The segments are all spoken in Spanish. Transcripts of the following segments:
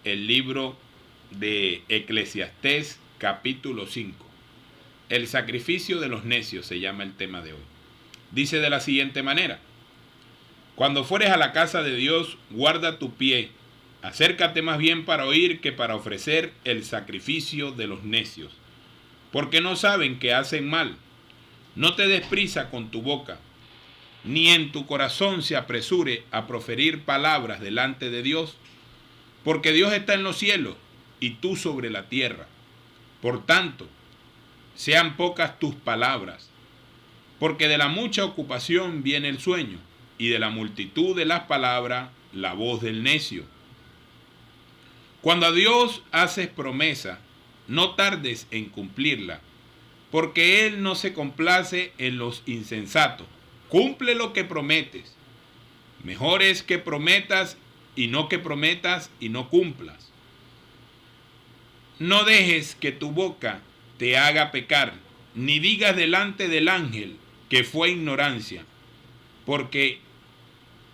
el libro de Eclesiastés capítulo 5. El sacrificio de los necios se llama el tema de hoy. Dice de la siguiente manera: cuando fueres a la casa de Dios, guarda tu pie. Acércate más bien para oír que para ofrecer el sacrificio de los necios, porque no saben que hacen mal. No te des prisa con tu boca, ni en tu corazón se apresure a proferir palabras delante de Dios, porque Dios está en los cielos y tú sobre la tierra. Por tanto, sean pocas tus palabras, porque de la mucha ocupación viene el sueño, y de la multitud de las palabras la voz del necio. Cuando a Dios haces promesa, no tardes en cumplirla, porque Él no se complace en los insensatos. Cumple lo que prometes. Mejor es que prometas y no cumplas. No dejes que tu boca te haga pecar, ni digas delante del ángel que fue ignorancia, porque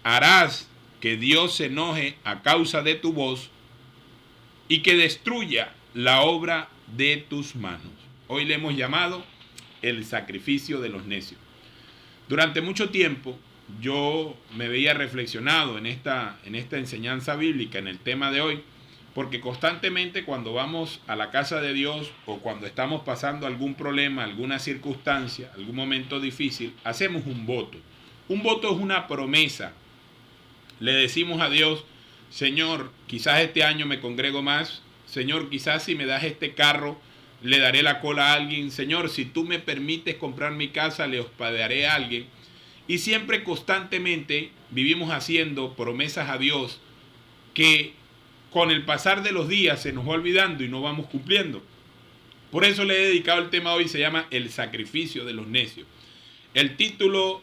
harás que Dios se enoje a causa de tu voz y que destruya la obra de tus manos. Hoy le hemos llamado el sacrificio de los necios. Durante mucho tiempo yo me veía reflexionado en esta enseñanza bíblica, en el tema de hoy, porque constantemente cuando vamos a la casa de Dios o cuando estamos pasando algún problema, alguna circunstancia, algún momento difícil, hacemos un voto. Un voto es una promesa. Le decimos a Dios: Señor, quizás este año me congrego más. Señor, quizás si me das este carro, le daré la cola a alguien. Señor, si tú me permites comprar mi casa, le hospedaré a alguien. Y siempre constantemente vivimos haciendo promesas a Dios que con el pasar de los días se nos va olvidando y no vamos cumpliendo. Por eso le he dedicado el tema hoy, se llama El sacrificio de los necios. El título,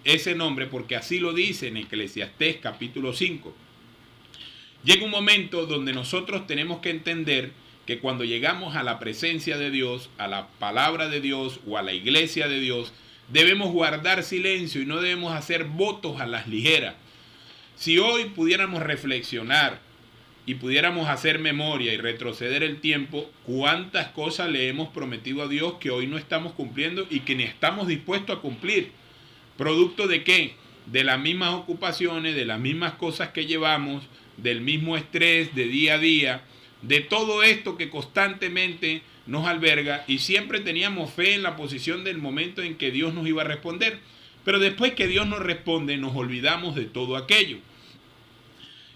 ese nombre, porque así lo dice en Eclesiastés capítulo 5. Llega un momento donde nosotros tenemos que entender que cuando llegamos a la presencia de Dios, a la palabra de Dios o a la iglesia de Dios, debemos guardar silencio y no debemos hacer votos a las ligeras. Si hoy pudiéramos reflexionar y pudiéramos hacer memoria y retroceder el tiempo, cuántas cosas le hemos prometido a Dios que hoy no estamos cumpliendo y que ni estamos dispuestos a cumplir. ¿Producto de qué? De las mismas ocupaciones, de las mismas cosas que llevamos, del mismo estrés de día a día, de todo esto que constantemente nos alberga, y siempre teníamos fe en la posición del momento en que Dios nos iba a responder. Pero después que Dios nos responde, nos olvidamos de todo aquello.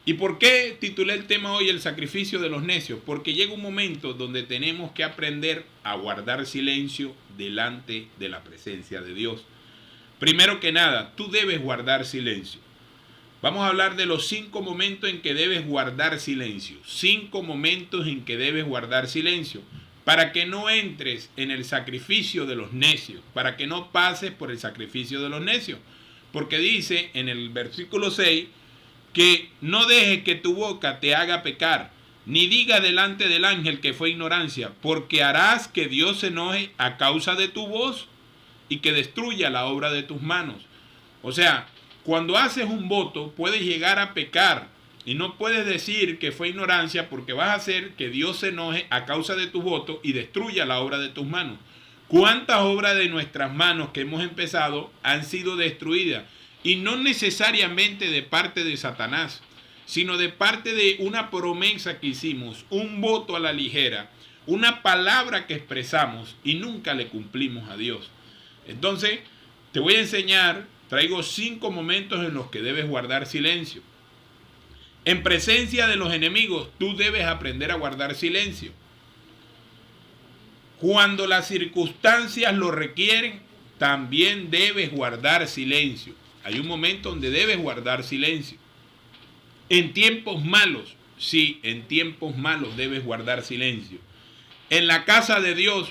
¿Y por qué titulé el tema hoy El sacrificio de los necios? Porque llega un momento donde tenemos que aprender a guardar silencio delante de la presencia de Dios. Primero que nada, tú debes guardar silencio. Vamos a hablar de los 5 momentos en que debes guardar silencio. 5 momentos en que debes guardar silencio, para que no entres en el sacrificio de los necios, para que no pases por el sacrificio de los necios. Porque dice en el versículo 6 que no dejes que tu boca te haga pecar, ni diga delante del ángel que fue ignorancia, porque harás que Dios se enoje a causa de tu voz y que destruya la obra de tus manos. O sea, cuando haces un voto puedes llegar a pecar y no puedes decir que fue ignorancia, porque vas a hacer que Dios se enoje a causa de tu voto y destruya la obra de tus manos. ¿Cuántas obras de nuestras manos que hemos empezado han sido destruidas? Y no necesariamente de parte de Satanás, sino de parte de una promesa que hicimos, un voto a la ligera, una palabra que expresamos y nunca le cumplimos a Dios. Entonces, te voy a enseñar, traigo 5 momentos en los que debes guardar silencio. En presencia de los enemigos, tú debes aprender a guardar silencio. Cuando las circunstancias lo requieren, también debes guardar silencio. Hay un momento donde debes guardar silencio. En tiempos malos, sí, en tiempos malos debes guardar silencio. En la casa de Dios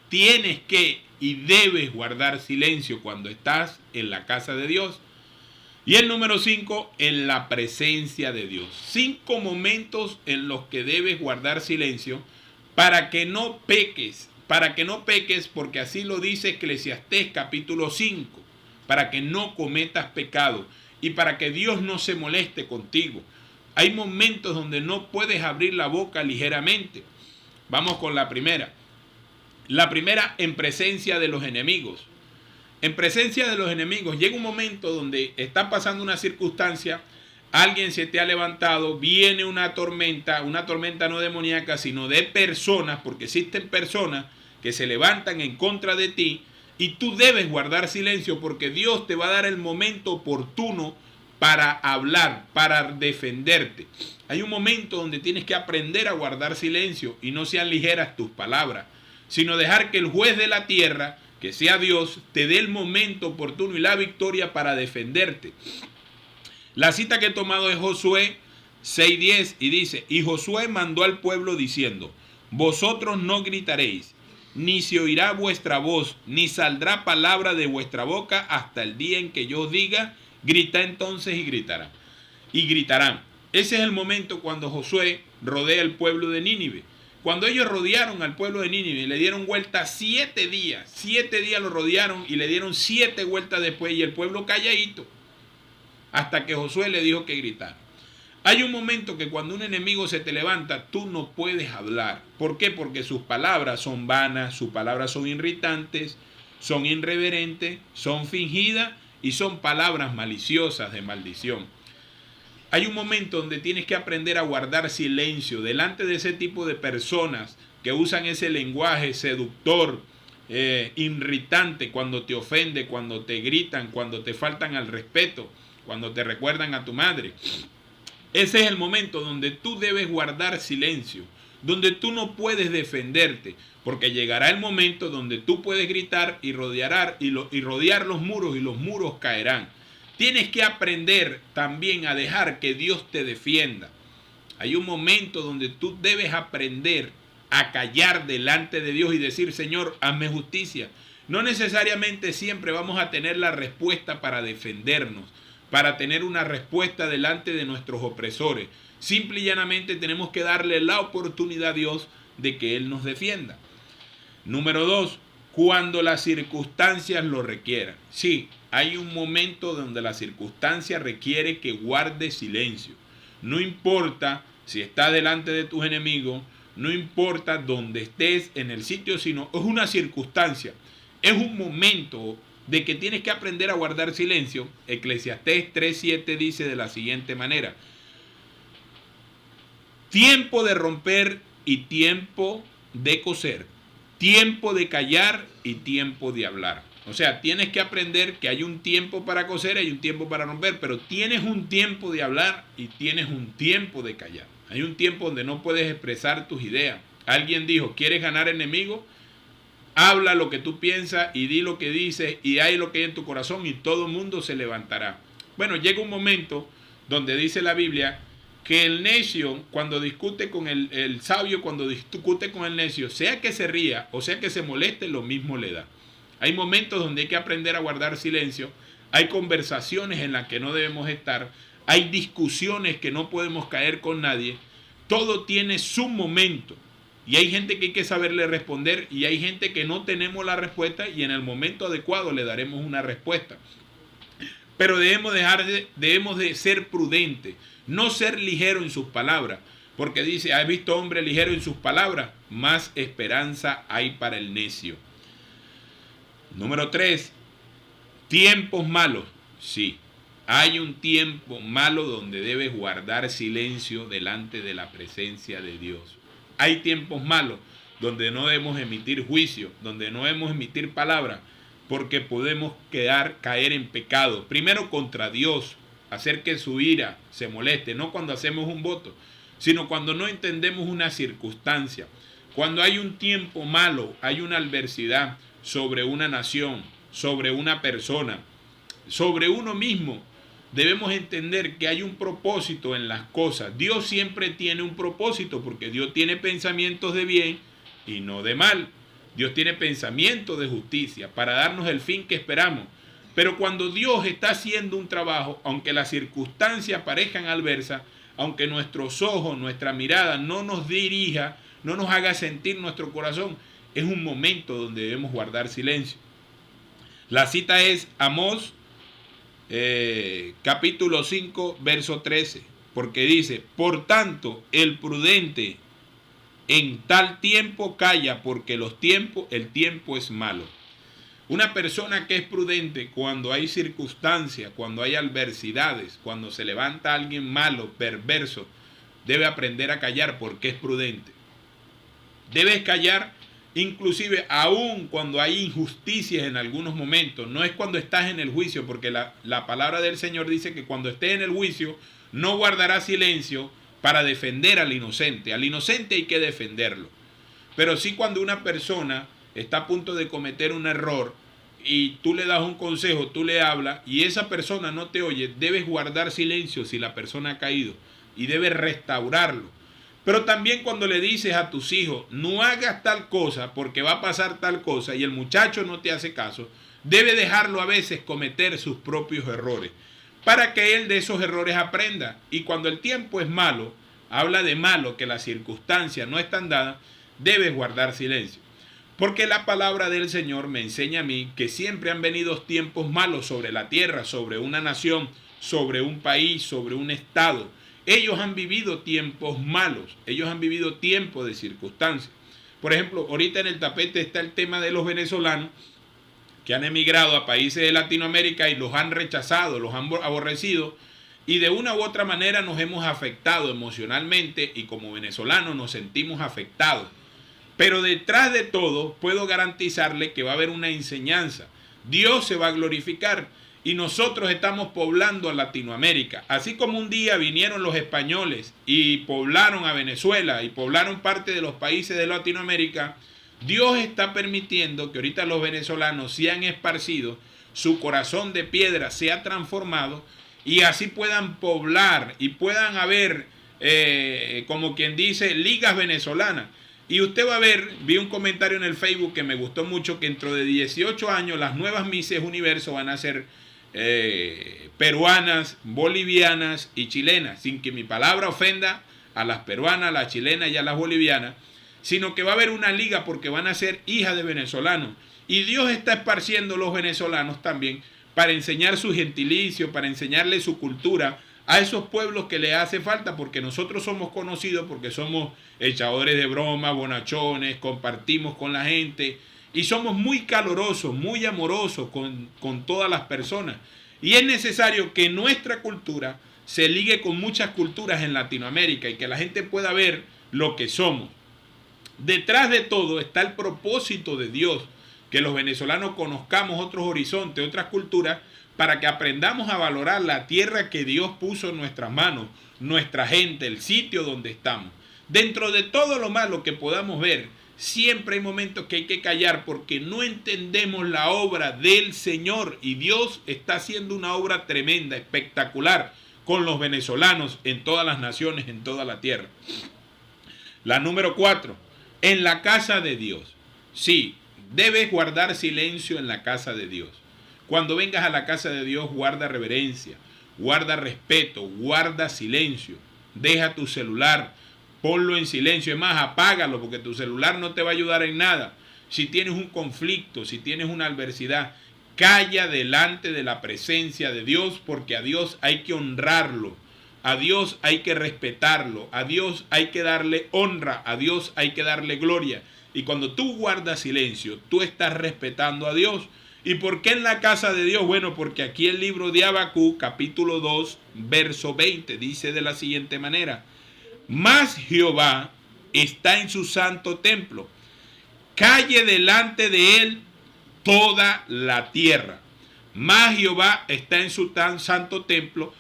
tienes que y debes guardar silencio cuando estás en la casa de Dios. Y el número 5, en la presencia de Dios. 5 momentos en los que debes guardar silencio para que no peques. Para que no peques, porque así lo dice Eclesiastés capítulo 5. Para que no cometas pecado y para que Dios no se moleste contigo. Hay momentos donde no puedes abrir la boca ligeramente. Vamos con la primera. La primera, en presencia de los enemigos. En presencia de los enemigos llega un momento donde está pasando una circunstancia, alguien se te ha levantado, viene una tormenta no demoníaca, sino de personas, porque existen personas que se levantan en contra de ti y tú debes guardar silencio porque Dios te va a dar el momento oportuno para hablar, para defenderte. Hay un momento donde tienes que aprender a guardar silencio y no sean ligeras tus palabras, sino dejar que el juez de la tierra, que sea Dios, te dé el momento oportuno y la victoria para defenderte. La cita que he tomado es Josué 6:10 y dice: y Josué mandó al pueblo diciendo: vosotros no gritaréis, ni se oirá vuestra voz, ni saldrá palabra de vuestra boca hasta el día en que yo os diga, grita entonces y gritarán. Y gritarán. Ese es el momento cuando Josué rodea al pueblo de Nínive. Cuando ellos rodearon al pueblo de Nínive, le dieron vuelta 7 días. 7 días lo rodearon y le dieron 7 vueltas después y el pueblo calladito. Hasta que Josué le dijo que gritara. Hay un momento que cuando un enemigo se te levanta, tú no puedes hablar. ¿Por qué? Porque sus palabras son vanas, sus palabras son irritantes, son irreverentes, son fingidas y son palabras maliciosas de maldición. Hay un momento donde tienes que aprender a guardar silencio delante de ese tipo de personas que usan ese lenguaje seductor, irritante, cuando te ofende, cuando te gritan, cuando te faltan al respeto, cuando te recuerdan a tu madre. Ese es el momento donde tú debes guardar silencio, donde tú no puedes defenderte, porque llegará el momento donde tú puedes gritar y rodear los muros y los muros caerán. Tienes que aprender también a dejar que Dios te defienda. Hay un momento donde tú debes aprender a callar delante de Dios y decir: Señor, hazme justicia. No necesariamente siempre vamos a tener la respuesta para defendernos, para tener una respuesta delante de nuestros opresores. Simple y llanamente tenemos que darle la oportunidad a Dios de que Él nos defienda. Número 2, cuando las circunstancias lo requieran. Sí, hay un momento donde la circunstancia requiere que guardes silencio. No importa si estás delante de tus enemigos, no importa dónde estés en el sitio, sino es una circunstancia, es un momento de que tienes que aprender a guardar silencio. Eclesiastés 3:7 dice de la siguiente manera: tiempo de romper y tiempo de coser, tiempo de callar y tiempo de hablar. O sea, tienes que aprender que hay un tiempo para coser, hay un tiempo para romper, pero tienes un tiempo de hablar y tienes un tiempo de callar. Hay un tiempo donde no puedes expresar tus ideas. Alguien dijo: ¿quieres ganar enemigos? Habla lo que tú piensas y di lo que dices y hay lo que hay en tu corazón y todo el mundo se levantará. Bueno, llega un momento donde dice la Biblia que el necio, cuando discute con el sabio, cuando discute con el necio, sea que se ría o sea que se moleste, lo mismo le da. Hay momentos donde hay que aprender a guardar silencio, hay conversaciones en las que no debemos estar, hay discusiones que no podemos caer con nadie. Todo tiene su momento. Y hay gente que hay que saberle responder y hay gente que no tenemos la respuesta y en el momento adecuado le daremos una respuesta. Pero debemos de ser prudentes, no ser ligero en sus palabras, porque dice: ¿has visto hombre ligero en sus palabras? Más esperanza hay para el necio. Número 3, tiempos malos. Sí, hay un tiempo malo donde debes guardar silencio delante de la presencia de Dios. Hay tiempos malos donde no debemos emitir juicio, donde no debemos emitir palabras, porque podemos caer en pecado. Primero contra Dios, hacer que su ira se moleste, no cuando hacemos un voto, sino cuando no entendemos una circunstancia. Cuando hay un tiempo malo, hay una adversidad sobre una nación, sobre una persona, sobre uno mismo. Debemos entender que hay un propósito en las cosas. Dios siempre tiene un propósito porque Dios tiene pensamientos de bien y no de mal. Dios tiene pensamientos de justicia para darnos el fin que esperamos. Pero cuando Dios está haciendo un trabajo, aunque las circunstancias parezcan adversas, aunque nuestros ojos, nuestra mirada no nos dirija, no nos haga sentir nuestro corazón, es un momento donde debemos guardar silencio. La cita es Amós capítulo 5, verso 13. porque dice, por tanto, el prudente en tal tiempo calla, porque el tiempo es malo. Una persona que es prudente cuando hay circunstancias, cuando hay adversidades, cuando se levanta alguien malo, perverso, debe aprender a callar porque es prudente. Debes callar inclusive aún cuando hay injusticias en algunos momentos. No es cuando estás en el juicio, porque la palabra del Señor dice que cuando estés en el juicio no guardarás silencio para defender al inocente. Al inocente hay que defenderlo. Pero sí cuando una persona está a punto de cometer un error y tú le das un consejo, tú le hablas y esa persona no te oye, debes guardar silencio si la persona ha caído y debes restaurarlo. Pero también cuando le dices a tus hijos, no hagas tal cosa porque va a pasar tal cosa y el muchacho no te hace caso, debe dejarlo a veces cometer sus propios errores para que él de esos errores aprenda. Y cuando el tiempo es malo, habla de malo, que las circunstancias no están dadas, debes guardar silencio. Porque la palabra del Señor me enseña a mí que siempre han venido tiempos malos sobre la tierra, sobre una nación, sobre un país, sobre un estado. Ellos han vivido tiempos malos, ellos han vivido tiempos de circunstancias. Por ejemplo, ahorita en el tapete está el tema de los venezolanos que han emigrado a países de Latinoamérica y los han rechazado, los han aborrecido, y de una u otra manera nos hemos afectado emocionalmente y como venezolanos nos sentimos afectados. Pero detrás de todo puedo garantizarle que va a haber una enseñanza. Dios se va a glorificar y nosotros estamos poblando a Latinoamérica. Así como un día vinieron los españoles y poblaron a Venezuela y poblaron parte de los países de Latinoamérica, Dios está permitiendo que ahorita los venezolanos se han esparcido, su corazón de piedra se ha transformado y así puedan poblar y puedan haber, como quien dice, ligas venezolanas. Y usted va a ver, vi un comentario en el Facebook que me gustó mucho, que dentro de 18 años las nuevas Misses Universo van a ser peruanas, bolivianas y chilenas, sin que mi palabra ofenda a las peruanas, a las chilenas y a las bolivianas, sino que va a haber una liga porque van a ser hijas de venezolanos. Y Dios está esparciendo los venezolanos también para enseñar su gentilicio, para enseñarle su cultura a esos pueblos que le hace falta, porque nosotros somos conocidos porque somos echadores de broma, bonachones, compartimos con la gente y somos muy calorosos, muy amorosos con todas las personas. Y es necesario que nuestra cultura se ligue con muchas culturas en Latinoamérica y que la gente pueda ver lo que somos. Detrás de todo está el propósito de Dios, que los venezolanos conozcamos otros horizontes, otras culturas, para que aprendamos a valorar la tierra que Dios puso en nuestras manos, nuestra gente, el sitio donde estamos. Dentro de todo lo malo que podamos ver, siempre hay momentos que hay que callar porque no entendemos la obra del Señor y Dios está haciendo una obra tremenda, espectacular con los venezolanos en todas las naciones, en toda la tierra. La número 4, en la casa de Dios. Sí, debes guardar silencio en la casa de Dios. Cuando vengas a la casa de Dios, guarda reverencia, guarda respeto, guarda silencio. Deja tu celular, ponlo en silencio. Es más, apágalo porque tu celular no te va a ayudar en nada. Si tienes un conflicto, si tienes una adversidad, calla delante de la presencia de Dios porque a Dios hay que honrarlo. A Dios hay que respetarlo. A Dios hay que darle honra. A Dios hay que darle gloria. Y cuando tú guardas silencio, tú estás respetando a Dios. ¿Y por qué en la casa de Dios? Bueno, porque aquí el libro de Habacuc, capítulo 2, verso 20, dice de la siguiente manera: Mas Jehová está en su santo templo, calle delante de él toda la tierra. Mas Jehová está en su tan santo templo,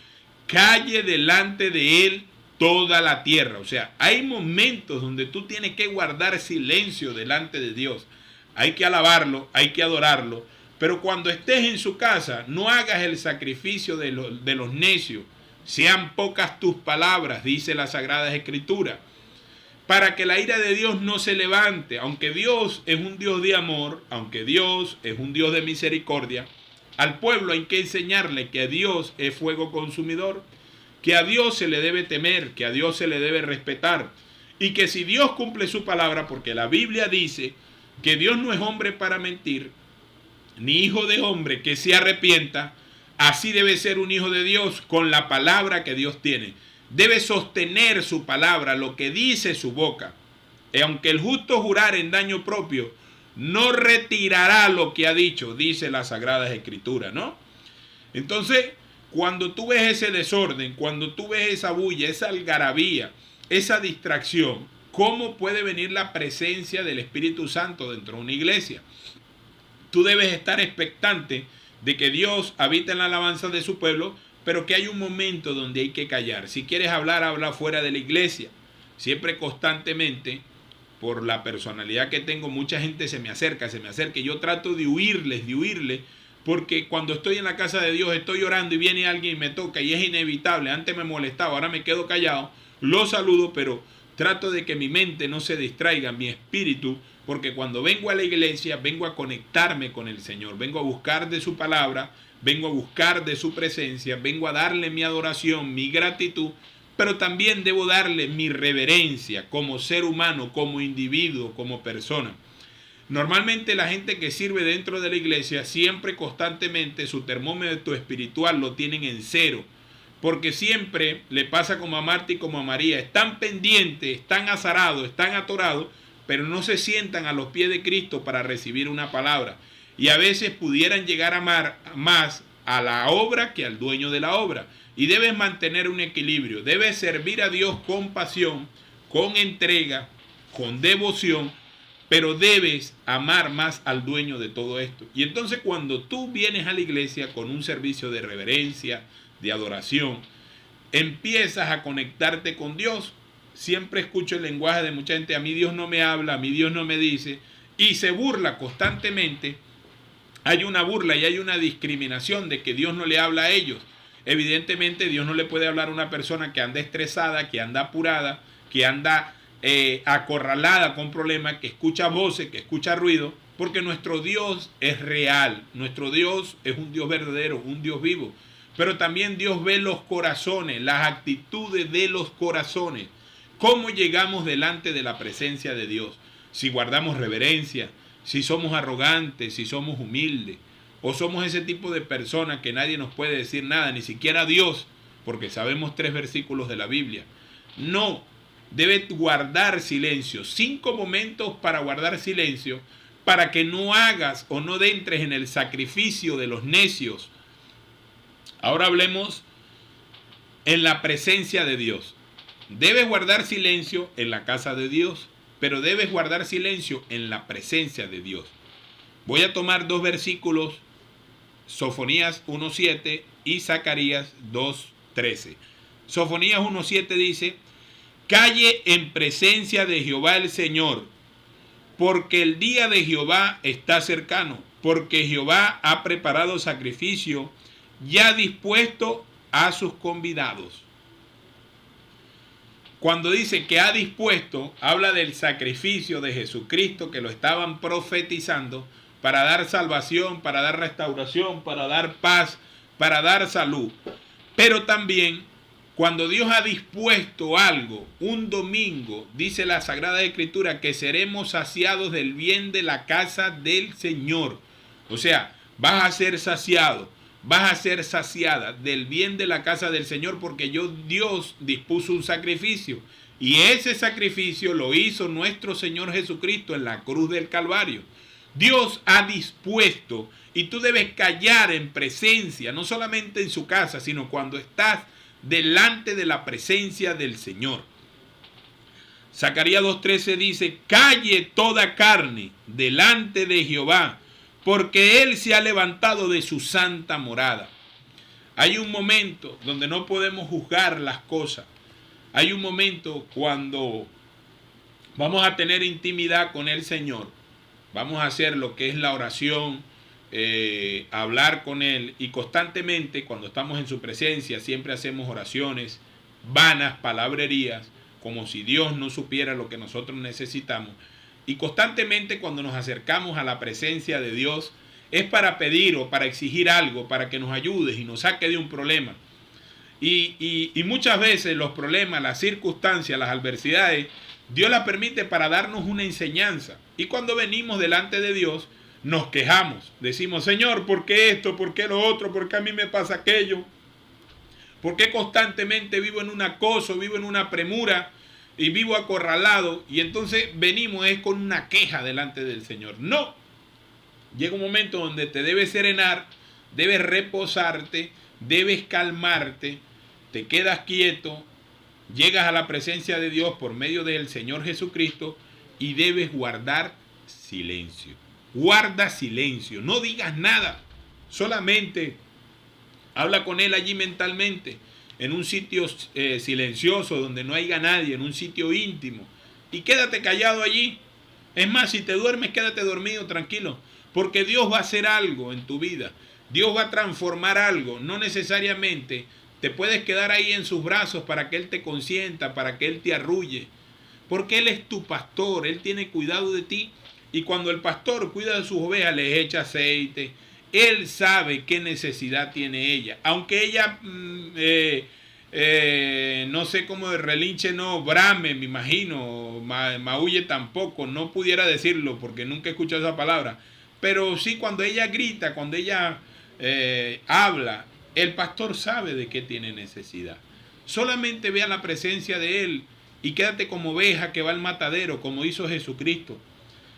calle delante de él toda la tierra. O sea, hay momentos donde tú tienes que guardar silencio delante de Dios. Hay que alabarlo, hay que adorarlo. Pero cuando estés en su casa, no hagas el sacrificio de los necios. Sean pocas tus palabras, dice la Sagrada Escritura, para que la ira de Dios no se levante. Aunque Dios es un Dios de amor, aunque Dios es un Dios de misericordia, al pueblo hay que enseñarle que Dios es fuego consumidor, que a Dios se le debe temer, que a Dios se le debe respetar, y que si Dios cumple su palabra, porque la Biblia dice que Dios no es hombre para mentir, ni hijo de hombre que se arrepienta, así debe ser un hijo de Dios con la palabra que Dios tiene. debe sostener su palabra, lo que dice su boca. Y aunque el justo jurar en daño propio, no retirará lo que ha dicho, dice las Sagradas Escrituras, ¿no? Entonces, cuando tú ves ese desorden, cuando tú ves esa bulla, esa algarabía, esa distracción, ¿cómo puede venir la presencia del Espíritu Santo dentro de una iglesia? Tú debes estar expectante de que Dios habita en la alabanza de su pueblo, pero que hay un momento donde hay que callar. Si quieres hablar, habla fuera de la iglesia. Siempre constantemente, por la personalidad que tengo, mucha gente se me acerca. Y yo trato de huirles, porque cuando estoy en la casa de Dios, estoy orando y viene alguien y me toca y es inevitable. Antes me molestaba, ahora me quedo callado, lo saludo, pero trato de que mi mente no se distraiga, mi espíritu, porque cuando vengo a la iglesia, vengo a conectarme con el Señor, vengo a buscar de su palabra, vengo a buscar de su presencia, vengo a darle mi adoración, mi gratitud, pero también debo darle mi reverencia como ser humano, como individuo, como persona. Normalmente la gente que sirve dentro de la iglesia siempre constantemente su termómetro espiritual lo tienen en cero, porque siempre le pasa como a Marta y como a María, están pendientes, están azarados, están atorados, pero no se sientan a los pies de Cristo para recibir una palabra. Y a veces pudieran llegar a amar más a la obra que al dueño de la obra. Y debes mantener un equilibrio, debes servir a Dios con pasión, con entrega, con devoción, pero debes amar más al dueño de todo esto. Y entonces cuando tú vienes a la iglesia con un servicio de reverencia, de adoración, empiezas a conectarte con Dios. Siempre escucho el lenguaje de mucha gente, a mí Dios no me habla, a mí Dios no me dice, y se burla constantemente. Hay una burla y hay una discriminación de que Dios no le habla a ellos. Evidentemente Dios no le puede hablar a una persona que anda estresada, que anda apurada, que anda acorralada con problemas, que escucha voces, que escucha ruido, porque nuestro Dios es real, nuestro Dios es un Dios verdadero, un Dios vivo, pero también Dios ve los corazones, las actitudes de los corazones, cómo llegamos delante de la presencia de Dios, si guardamos reverencia, si somos arrogantes, si somos humildes, o somos ese tipo de personas que nadie nos puede decir nada, ni siquiera Dios, porque sabemos 3 versículos de la Biblia. No, debe guardar silencio. 5 momentos para guardar silencio, para que no hagas o no entres en el sacrificio de los necios. Ahora hablemos en la presencia de Dios. Debes guardar silencio en la casa de Dios, pero debes guardar silencio en la presencia de Dios. Voy a tomar 2 versículos, Sofonías 1:7 y Zacarías 2:13. Sofonías 1:7 dice: calle en presencia de Jehová el Señor, porque el día de Jehová está cercano, porque Jehová ha preparado sacrificio, ya dispuesto a sus convidados. Cuando dice que ha dispuesto, habla del sacrificio de Jesucristo que lo estaban profetizando para dar salvación, para dar restauración, para dar paz, para dar salud. Pero también cuando Dios ha dispuesto algo, un domingo, dice la Sagrada Escritura que seremos saciados del bien de la casa del Señor. O sea, vas a ser saciado, vas a ser saciada del bien de la casa del Señor, porque Dios dispuso un sacrificio. Y ese sacrificio lo hizo nuestro Señor Jesucristo en la cruz del Calvario. Dios ha dispuesto, y tú debes callar en presencia, no solamente en su casa, sino cuando estás delante de la presencia del Señor. Zacarías 2:13 dice: calle toda carne delante de Jehová, porque Él se ha levantado de su santa morada. Hay un momento donde no podemos juzgar las cosas. Hay un momento cuando vamos a tener intimidad con el Señor. Vamos a hacer lo que es la oración, hablar con Él, y constantemente cuando estamos en su presencia siempre hacemos oraciones vanas, palabrerías, como si Dios no supiera lo que nosotros necesitamos. Y constantemente cuando nos acercamos a la presencia de Dios es para pedir o para exigir algo, para que nos ayude y nos saque de un problema. Y muchas veces los problemas, las circunstancias, las adversidades, Dios las permite para darnos una enseñanza. Y cuando venimos delante de Dios, nos quejamos. Decimos: Señor, ¿por qué esto? ¿Por qué lo otro? ¿Por qué a mí me pasa aquello? ¿Por qué constantemente vivo en un acoso, vivo en una premura y vivo acorralado? Y entonces venimos con una queja delante del Señor. No. Llega un momento donde te debes serenar, debes reposarte, debes calmarte, te quedas quieto, llegas a la presencia de Dios por medio del Señor Jesucristo y debes guardar silencio. Guarda silencio, no digas nada, solamente habla con Él allí mentalmente, en un sitio silencioso donde no haya nadie, en un sitio íntimo, y quédate callado allí. Es más, si te duermes, quédate dormido, tranquilo, porque Dios va a hacer algo en tu vida. Dios va a transformar algo. No necesariamente te puedes quedar ahí en sus brazos para que Él te consienta, para que Él te arrulle, porque Él es tu pastor, Él tiene cuidado de ti. Y cuando el pastor cuida de sus ovejas, les echa aceite. Él sabe qué necesidad tiene ella. Aunque ella, no sé cómo de relinche, no brame, me imagino, maulle tampoco, no pudiera decirlo porque nunca he escuchado esa palabra. Pero sí, cuando ella grita, cuando ella habla, el pastor sabe de qué tiene necesidad. Solamente ve a la presencia de Él y quédate como oveja que va al matadero, como hizo Jesucristo.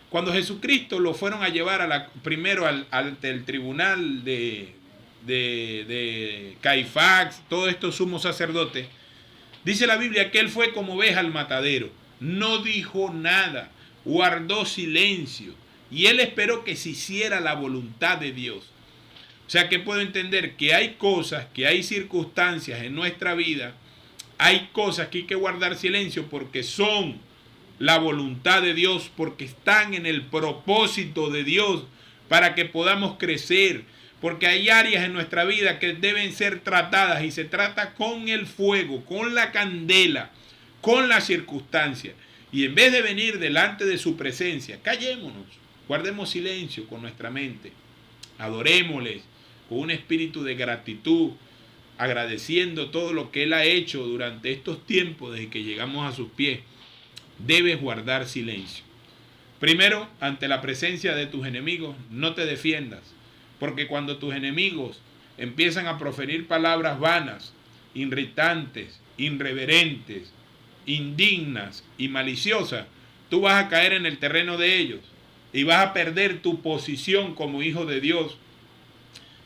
Cuando Jesucristo lo fueron a llevar primero ante el tribunal de Caifás, todos estos sumos sacerdotes, dice la Biblia que Él fue como oveja al matadero. No dijo nada, guardó silencio y Él esperó que se hiciera la voluntad de Dios. O sea que puedo entender que hay cosas, que hay circunstancias en nuestra vida, hay cosas que hay que guardar silencio porque son la voluntad de Dios, porque están en el propósito de Dios para que podamos crecer, porque hay áreas en nuestra vida que deben ser tratadas y se trata con el fuego, con la candela, con las circunstancias. Y en vez de venir delante de su presencia, callémonos, guardemos silencio con nuestra mente, adorémosles con un espíritu de gratitud, agradeciendo todo lo que Él ha hecho durante estos tiempos desde que llegamos a sus pies. Debes guardar silencio. Primero, ante la presencia de tus enemigos, no te defiendas, porque cuando tus enemigos empiezan a proferir palabras vanas, irritantes, irreverentes, indignas y maliciosas, tú vas a caer en el terreno de ellos y vas a perder tu posición como hijo de Dios.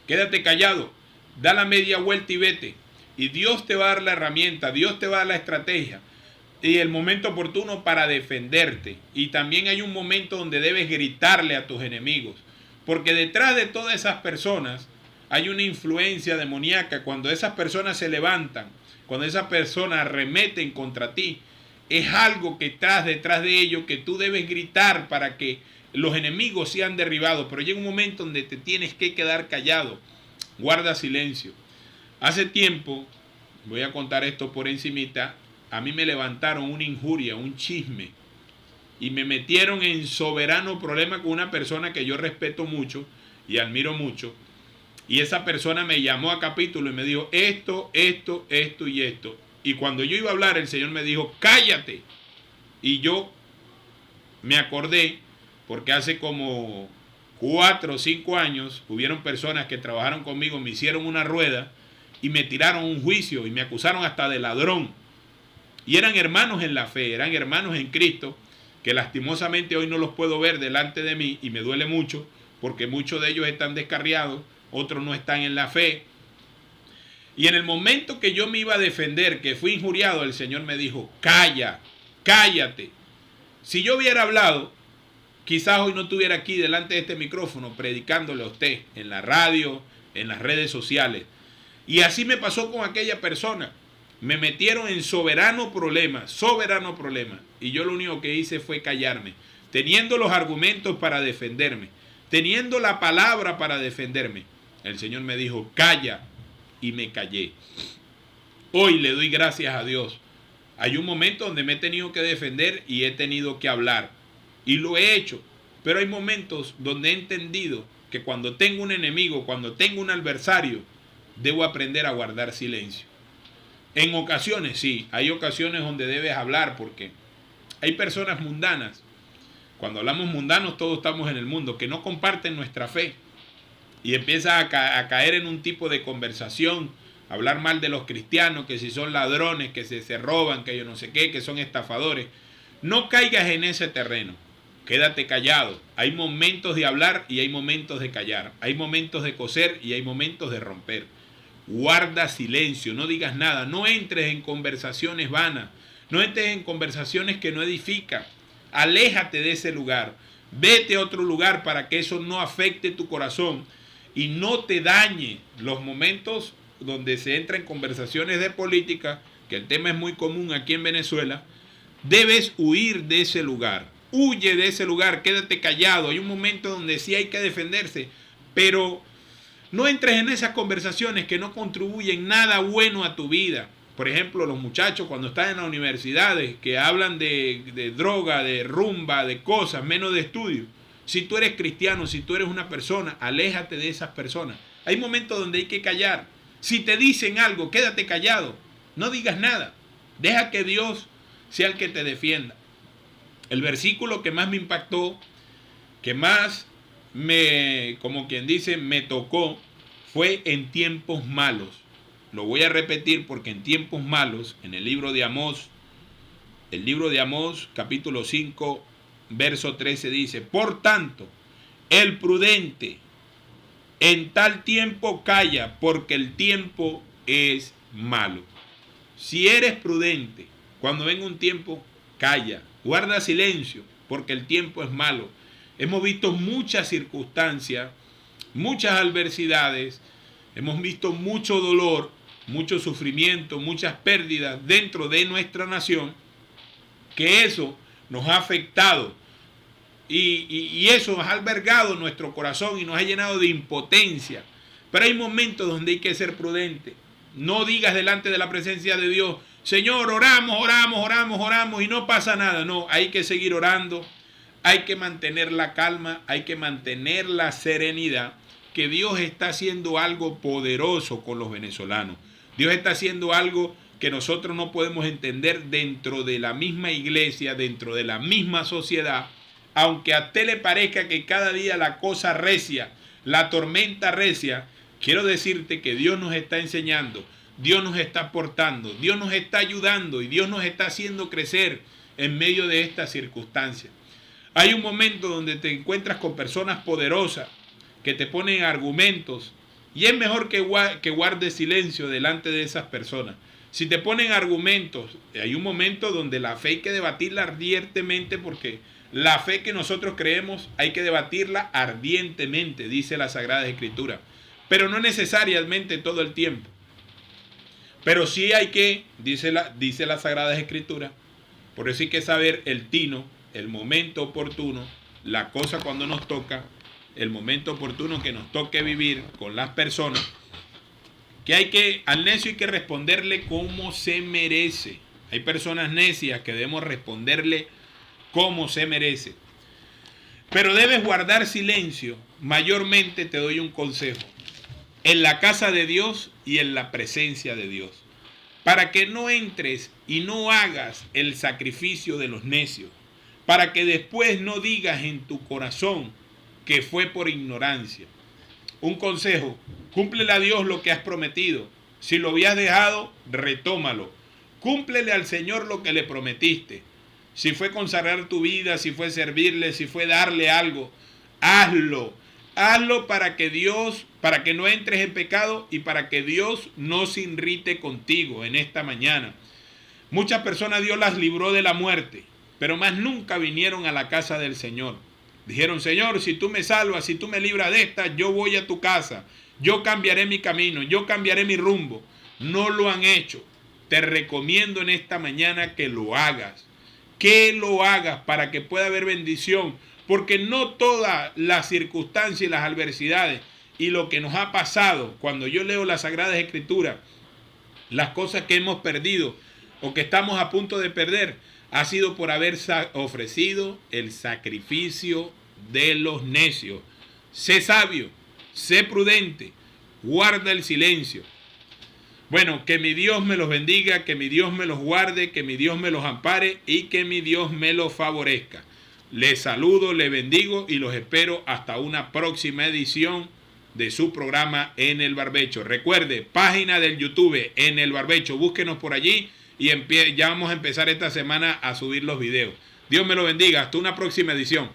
Quédate callado, da la media vuelta y vete, y Dios te va a dar la herramienta, Dios te va a dar la estrategia y el momento oportuno para defenderte. Y también hay un momento donde debes gritarle a tus enemigos, porque detrás de todas esas personas hay una influencia demoníaca. Cuando esas personas se levantan, cuando esas personas arremeten contra ti, es algo que estás detrás de ello, que tú debes gritar para que los enemigos sean derribados. Pero llega un momento donde te tienes que quedar callado. Guarda silencio. Hace tiempo, voy a contar esto por encimita, a mí me levantaron una injuria, un chisme, y me metieron en soberano problema con una persona que yo respeto mucho y admiro mucho. Y esa persona me llamó a capítulo y me dijo esto y esto. Y cuando yo iba a hablar, el Señor me dijo, cállate. Y yo me acordé, porque hace como 4 o 5 años hubieron personas que trabajaron conmigo, me hicieron una rueda y me tiraron un juicio y me acusaron hasta de ladrón. Y eran hermanos en la fe, eran hermanos en Cristo, que lastimosamente hoy no los puedo ver delante de mí y me duele mucho, porque muchos de ellos están descarriados, otros no están en la fe. Y en el momento que yo me iba a defender, que fui injuriado, el Señor me dijo, cállate. Si yo hubiera hablado, quizás hoy no estuviera aquí delante de este micrófono predicándole a usted en la radio, en las redes sociales. Y así me pasó con aquella persona. Me metieron en soberano problema. Y yo lo único que hice fue callarme, teniendo los argumentos para defenderme, teniendo la palabra para defenderme. El Señor me dijo, calla, y me callé. Hoy le doy gracias a Dios. Hay un momento donde me he tenido que defender y he tenido que hablar. Y lo he hecho. Pero hay momentos donde he entendido que cuando tengo un enemigo, cuando tengo un adversario, debo aprender a guardar silencio. En ocasiones, sí, hay ocasiones donde debes hablar porque hay personas mundanas. Cuando hablamos mundanos, todos estamos en el mundo, que no comparten nuestra fe. Y empiezas a caer en un tipo de conversación, hablar mal de los cristianos, que si son ladrones, que se roban, que yo no sé qué, que son estafadores. No caigas en ese terreno. Quédate callado. Hay momentos de hablar y hay momentos de callar. Hay momentos de coser y hay momentos de romper. Guarda silencio, no digas nada. No entres en conversaciones vanas. No entres en conversaciones que no edifican. Aléjate de ese lugar. Vete a otro lugar para que eso no afecte tu corazón y no te dañe. Los momentos donde se entra en conversaciones de política, que el tema es muy común aquí en Venezuela, debes huir de ese lugar. Huye de ese lugar, quédate callado. Hay un momento donde sí hay que defenderse, pero no entres en esas conversaciones que no contribuyen nada bueno a tu vida. Por ejemplo, los muchachos cuando están en las universidades que hablan de droga, de rumba, de cosas, menos de estudio. Si tú eres cristiano, si tú eres una persona, aléjate de esas personas. Hay momentos donde hay que callar. Si te dicen algo, quédate callado. No digas nada. Deja que Dios sea el que te defienda. El versículo que más me impactó, que más como quien dice, me tocó, fue en tiempos malos. Lo voy a repetir porque en tiempos malos, en el libro de Amós, capítulo 5, verso 13 dice: por tanto, el prudente en tal tiempo calla, porque el tiempo es malo. Si eres prudente, cuando venga un tiempo, calla, guarda silencio, porque el tiempo es malo. Hemos visto muchas circunstancias, muchas adversidades, hemos visto mucho dolor, mucho sufrimiento, muchas pérdidas dentro de nuestra nación, que eso nos ha afectado y eso ha albergado nuestro corazón y nos ha llenado de impotencia. Pero hay momentos donde hay que ser prudente. No digas delante de la presencia de Dios: Señor, oramos y no pasa nada. No, hay que seguir orando, hay que mantener la calma, hay que mantener la serenidad, que Dios está haciendo algo poderoso con los venezolanos. Dios está haciendo algo que nosotros no podemos entender dentro de la misma iglesia, dentro de la misma sociedad. Aunque a usted le parezca que cada día la cosa recia, la tormenta recia, quiero decirte que Dios nos está enseñando, Dios nos está aportando, Dios nos está ayudando y Dios nos está haciendo crecer en medio de estas circunstancias. Hay un momento donde te encuentras con personas poderosas que te ponen argumentos y es mejor que guardes silencio delante de esas personas. Si te ponen argumentos, hay un momento donde la fe hay que debatirla ardientemente, porque la fe que nosotros creemos hay que debatirla ardientemente, dice la Sagrada Escritura. Pero no necesariamente todo el tiempo. Pero sí hay que, dice la Sagrada Escritura, por eso hay que saber el tino, el momento oportuno, la cosa cuando nos toca, el momento oportuno que nos toque vivir con las personas, que al necio hay que responderle como se merece. Hay personas necias que debemos responderle como se merece. Pero debes guardar silencio. Mayormente te doy un consejo: en la casa de Dios y en la presencia de Dios, para que no entres y no hagas el sacrificio de los necios, para que después no digas en tu corazón que fue por ignorancia. Un consejo: cúmplele a Dios lo que has prometido. Si lo habías dejado, retómalo. Cúmplele al Señor lo que le prometiste. Si fue consagrar tu vida, si fue servirle, si fue darle algo, hazlo. Hazlo para que no entres en pecado y para que Dios no se irrite contigo en esta mañana. Muchas personas Dios las libró de la muerte, pero más nunca vinieron a la casa del Señor. Dijeron: Señor, si tú me salvas, si tú me libras de esta, yo voy a tu casa. Yo cambiaré mi camino, yo cambiaré mi rumbo. No lo han hecho. Te recomiendo en esta mañana que lo hagas. Que lo hagas para que pueda haber bendición. Porque no todas las circunstancias y las adversidades y lo que nos ha pasado, cuando yo leo las Sagradas Escrituras, las cosas que hemos perdido o que estamos a punto de perder, ha sido por haber ofrecido el sacrificio de los necios. Sé sabio, sé prudente, guarda el silencio. Bueno, que mi Dios me los bendiga, que mi Dios me los guarde, que mi Dios me los ampare y que mi Dios me los favorezca. Les saludo, les bendigo y los espero hasta una próxima edición de su programa En el Barbecho. Recuerde, página del YouTube En el Barbecho, búsquenos por allí y ya vamos a empezar esta semana a subir los videos. Dios me lo bendiga, hasta una próxima edición.